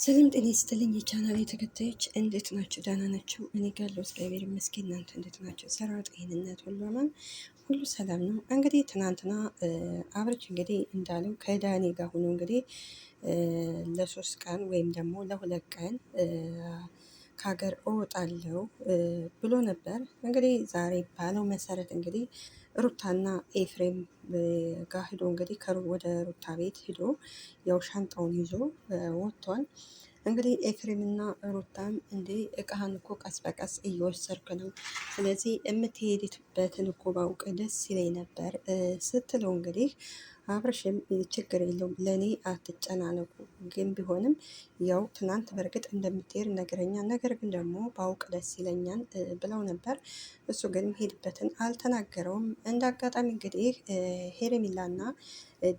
ሰላም ጤና ይስጥልኝ የቻናሌ ተከታዮች እንዴት ናቸው? ደህና ናቸው? እኔ ጋር ያለው እግዚአብሔር ይመስገን። እናንተ እንዴት ናቸው? ስራ፣ ጤንነት ሁሉ አማን፣ ሁሉ ሰላም ነው። እንግዲህ ትናንትና አብርሽ እንግዲህ እንዳለው ከዳኒ ጋር ሆኖ እንግዲህ ለሶስት ቀን ወይም ደግሞ ለሁለት ቀን ከሀገር እወጣለሁ ብሎ ነበር። እንግዲህ ዛሬ ባለው መሰረት እንግዲህ ሩታና ኤፍሬም ጋር ሂዶ እንግዲህ ወደ ሩታ ቤት ሂዶ ያው ሻንጣውን ይዞ ወጥቷል። እንግዲህ ኤፍሬምና ሩታም እንዴ እቃህን እኮ ቀስ በቀስ እየወሰድክ ነው፣ ስለዚህ የምትሄድበትን እኮ ባውቅ ደስ ይለኝ ነበር ስትለው እንግዲህ አብርሽም ችግር የለውም ለእኔ አትጨናነቁ፣ ግን ቢሆንም ያው ትናንት በእርግጥ እንደምትሄድ ነገረኛል፣ ነገር ግን ደግሞ ባውቅ ደስ ይለኛል ብለው ነበር። እሱ ግን ሄድበትን አልተናገረውም። እንደ አጋጣሚ እንግዲህ ሄርሜላና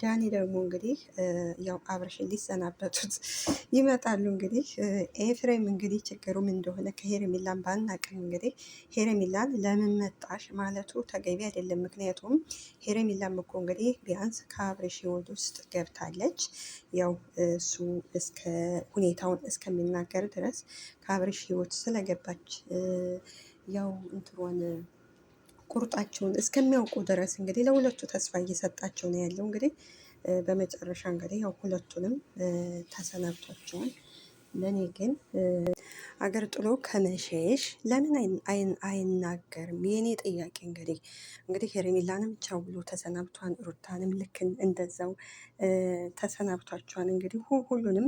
ዳኒ ደግሞ እንግዲህ ያው አብርሽን ሊሰናበቱት ይመጣሉ። እንግዲህ ኤፍሬም እንግዲህ ችግሩ ምን እንደሆነ ከሄርሜላን ባናቅም እንግዲህ ሄርሜላን ለምን መጣሽ ማለቱ ተገቢ አይደለም። ምክንያቱም ሄርሜላም እኮ እንግዲህ ቢያንስ ከአብርሽ ህይወት ውስጥ ገብታለች። ያው እሱ እስከ ሁኔታውን እስከሚናገር ድረስ ከአብርሽ ህይወት ስለገባች ያው እንትሯን ቁርጣቸውን እስከሚያውቁ ድረስ እንግዲህ ለሁለቱ ተስፋ እየሰጣቸው ነው ያለው። እንግዲህ በመጨረሻ እንግዲህ ያው ሁለቱንም ተሰናብቷቸዋል። ለእኔ ግን አገር ጥሎ ከመሸሽ ለምን አይናገርም? የኔ ጥያቄ እንግዲህ ሄርሜላንም ቻው ብሎ ተሰናብቷን፣ ሩታንም ልክ እንደዛው ተሰናብቷቸዋል። እንግዲህ ሁሉንም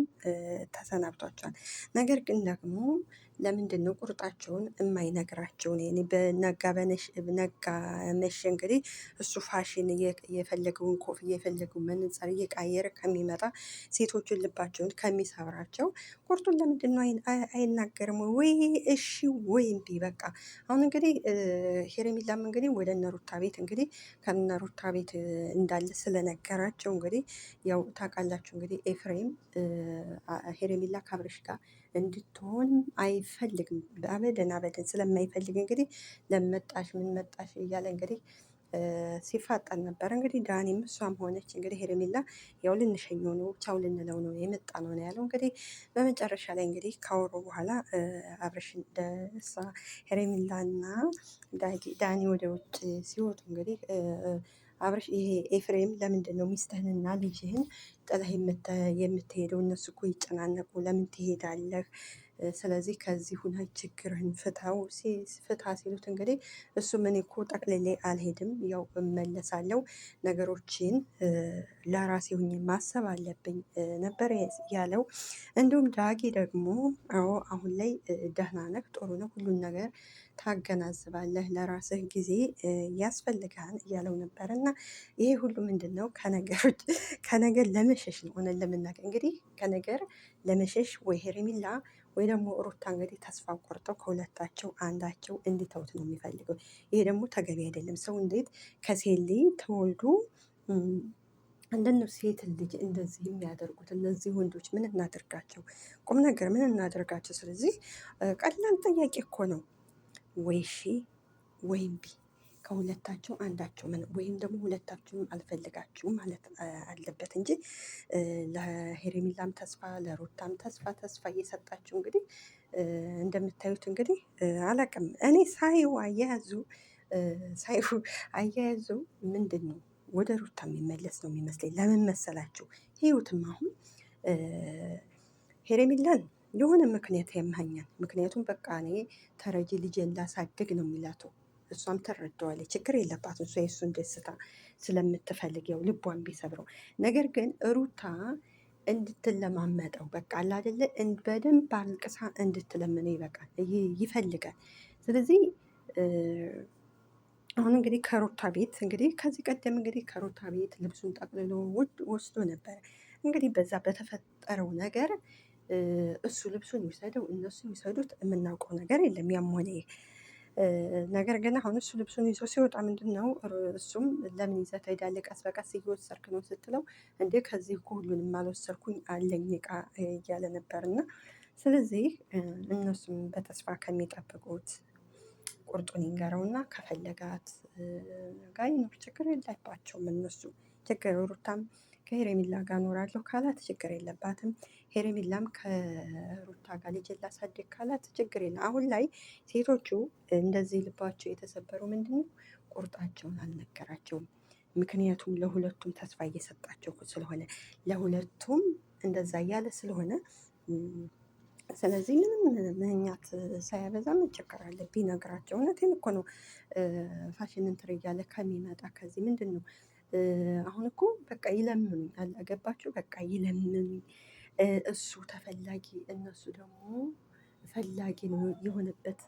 ተሰናብቷቸዋል። ነገር ግን ደግሞ ለምንድን ነው ቁርጣቸውን የማይነግራቸው? በነጋ መሸ እንግዲህ እሱ ፋሽን የፈለገውን ኮፍያ የፈለገውን መነጽር እየቃየረ ከሚመጣ ሴቶችን ልባቸውን ከሚሰብራቸው ቁርጡን ለምንድን ነው አይናገርም? ወይ እሺ ወይ እምቢ። በቃ አሁን እንግዲህ ሄርሜላም እንግዲህ ወደ እነሩታ ቤት እንግዲህ ከነሩታ ቤት እንዳለ ስለነገራቸው እንግዲህ ያው ታውቃላችሁ እንግዲህ ኤፍሬም ሄርሜላ ከአብርሽ ጋር እንድትሆን አይፈልግም። አበደን አበደን ስለማይፈልግ እንግዲህ ለመጣሽ ምን መጣሽ እያለ እንግዲህ ሲፋጠን ነበር። እንግዲህ ዳኒም እሷም ሆነች እንግዲህ ሄርሜላ ያው ልንሸኘው ነው ቻው ልንለው ነው የመጣ ነው ያለው። እንግዲህ በመጨረሻ ላይ እንግዲህ ካወሩ በኋላ አብርሽ ደሳ ሄርሜላና ዳኒ ወደ ውጭ ሲወጡ እንግዲህ አብርሽ ይሄ ኤፍሬም ለምንድን ነው ሚስትህንና ልጅህን ጥለህ የምትሄደው? እነሱ እኮ ይጨናነቁ፣ ለምን ትሄዳለህ? ስለዚህ ከዚህ ሁና ችግርህን ፍታ ሲሉት እንግዲህ እሱ ምን እኮ ጠቅልሌ አልሄድም፣ ያው እመለሳለሁ፣ ነገሮችን ለራሴ ሁኜ ማሰብ አለብኝ ነበር ያለው። እንዲሁም ዳጊ ደግሞ አዎ አሁን ላይ ደህና ነህ፣ ጥሩ ነው፣ ሁሉን ነገር ታገናዝባለህ፣ ለራስህ ጊዜ ያስፈልግሃል እያለው ነበር። እና ይሄ ሁሉ ምንድን ነው ከነገር ለመሸሽ ነው። ሆነን ለምናገር እንግዲህ ከነገር ለመሸሽ ወይ ሄርሜላ ወይ ደግሞ ሩታ እንግዲህ ተስፋ ቆርጠው ከሁለታቸው አንዳቸው እንዲተውት ነው የሚፈልገው። ይሄ ደግሞ ተገቢ አይደለም። ሰው እንዴት ከሴት ልጅ ተወልዶ እንደነው ሴት ልጅ እንደዚህ የሚያደርጉት? እነዚህ ወንዶች ምን እናደርጋቸው? ቁም ነገር ምን እናደርጋቸው? ስለዚህ ቀላል ጥያቄ እኮ ነው። ወይ ሺ ወይም ቢ ከሁለታቸው አንዳቸው ምን ወይም ደግሞ ሁለታችሁም አልፈልጋችሁም ማለት አለበት እንጂ ለሄርሜላም ተስፋ ለሩታም ተስፋ እየሰጣችሁ እንግዲህ እንደምታዩት እንግዲህ አላቅም። እኔ አያያዙ ምንድን ነው ወደ ሩታ የሚመለስ ነው የሚመስለኝ። ለምን መሰላችሁ? ህይወትም አሁን ሄርሜላን የሆነ ምክንያት ያመኛል። ምክንያቱም በቃ እኔ ተረጂ ልጄን ላሳድግ ነው የሚላተው። እሷም ትረዳዋለች፣ ችግር የለባትም። እሷ የእሱን ደስታ ስለምትፈልግ ያው ልቧን ቢሰብረው፣ ነገር ግን ሩታ እንድትለማመጠው በቃ አለ አይደለ፣ በደንብ አልቅሳ እንድትለምነው ይበቃል ይፈልጋል። ስለዚህ አሁን እንግዲህ ከሩታ ቤት እንግዲህ ከዚህ ቀደም እንግዲህ ከሩታ ቤት ልብሱን ጠቅልሎ ወስዶ ነበረ። እንግዲህ በዛ በተፈጠረው ነገር እሱ ልብሱን ይውሰደው እነሱ ይውሰዱት የምናውቀው ነገር የለም። ያም ሆነ ነገር ግን አሁን እሱ ልብሱን ይዞ ሲወጣ ምንድን ነው እሱም ለምን ይዘህ ትሄዳለህ? ቀስ በቀስ እየወሰድክ ነው ስትለው እንዴ ከዚህ እኮ ሁሉንም አልወሰድኩኝ አለኝ እቃ እያለ ነበር። እና ስለዚህ እነሱም በተስፋ ከሚጠብቁት ቁርጡን ይንገረውና ከፈለጋት ጋር ይኖር፣ ችግር የለባቸውም እነሱ። ችግር ሩታም ከሄሬሚላ ጋር እኖራለሁ ካላት ችግር የለባትም። ሄሬሚላም ከሩታ ጋር ልጅ ላሳድግ ካላት ችግር የለም። አሁን ላይ ሴቶቹ እንደዚህ ልባቸው የተሰበረው ምንድን ነው? ቁርጣቸውን አልነገራቸውም። ምክንያቱም ለሁለቱም ተስፋ እየሰጣቸው ስለሆነ ለሁለቱም እንደዛ እያለ ስለሆነ ስለዚህ ምንም ምህኛት ሳያበዛ ምን ችግር አለ ቢነግራቸው። እውነቴን እኮ ነው። ፋሽን እንትር እያለ ከሚመጣ ከዚህ ምንድን ነው አሁን እኮ በቃ ይለምኑኝ አላገባችሁ በቃ ይለምኑኝ። እሱ ተፈላጊ እነሱ ደግሞ ፈላጊ ነው የሆነበት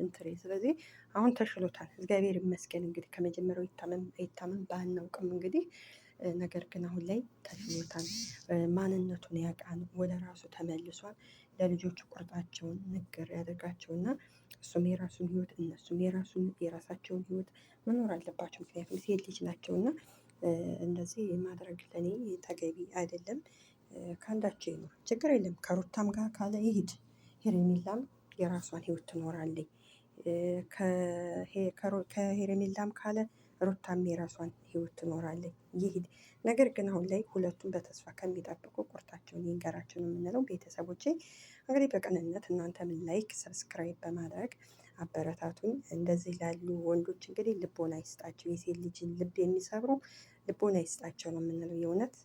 እንትሬ። ስለዚህ አሁን ተሽሎታል፣ እግዚአብሔር ይመስገን። እንግዲህ ከመጀመሪያው ይታመም አይታመም ባናውቅም እንግዲህ ነገር ግን አሁን ላይ ተሽሎታል። ማንነቱን ያውቃል፣ ወደ ራሱ ተመልሷል። ለልጆቹ ቁርጣቸውን ንግር ያደርጋቸውና እሱም የራሱን ህይወት እነሱም የራሳቸውን ህይወት መኖር አለባቸው። ምክንያቱም ሴት ልጅ ናቸውና እንደዚህ ማድረግ ለእኔ ተገቢ አይደለም። ከአንዳቸው ነው ችግር የለም። ከሩታም ጋር ካለ ይሂድ፣ ሄሬሚላም የራሷን ህይወት ትኖራለች። ከሄሬሚላም ካለ ሩታም የራሷን ህይወት ትኖራለች፣ ይሂድ። ነገር ግን አሁን ላይ ሁለቱም በተስፋ ከሚጠብቁ ቁርጣቸውን ይንገራቸው ነው የምንለው። ቤተሰቦቼ እንግዲህ በቅንነት እናንተም ላይክ ሰብስክራይብ በማድረግ አበረታቱኝ። እንደዚህ ላሉ ወንዶች እንግዲህ ልቦና ይስጣቸው። የሴት ልጅን ልብ የሚሰብሩ ልቦና ይስጣቸው ነው የምንለው የእውነት